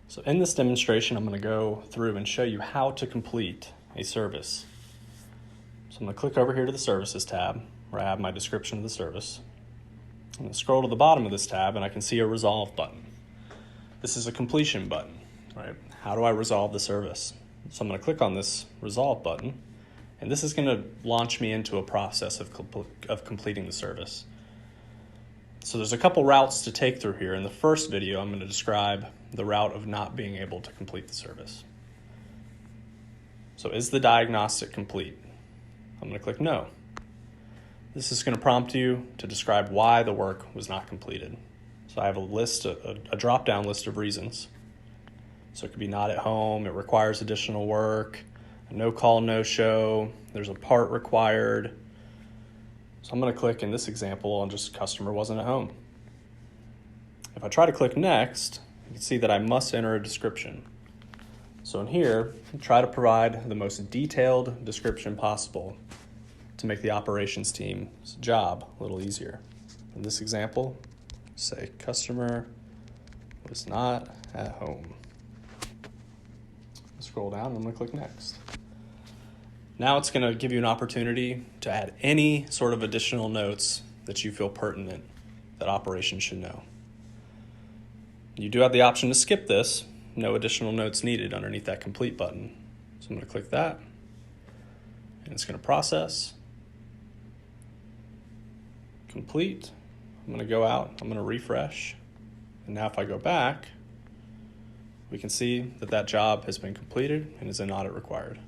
So in this demonstration, I'm going to go through and show you how to complete a service. So I'm going to click over here to the Services tab, where I have my description of the service. I'm going to scroll to the bottom of this tab, and I can see a Resolve button. This is a completion button, right? How do I resolve the service? So I'm going to click on this Resolve button, and this is going to launch me into a process of completing the service. So there's a couple routes to take through here. In the first video, I'm going to describe the route of not being able to complete the service. So is the diagnostic complete? I'm going to click no. This is going to prompt you to describe why the work was not completed. So I have a drop-down list of reasons. So it could be not at home, it requires additional work, a no call, no show, there's a part required. So I'm going to click in this example on just customer wasn't at home. If I try to click next, you can see that I must enter a description. So in here, try to provide the most detailed description possible to make the operations team's job a little easier. In this example, say customer was not at home. Scroll down and I'm going to click next. Now it's going to give you an opportunity to add any sort of additional notes that you feel pertinent that operations should know. You do have the option to skip this, no additional notes needed underneath that complete button. So I'm going to click that and it's going to process. Complete. I'm going to go out, I'm going to refresh. And now if I go back, we can see that that job has been completed and is an audit required.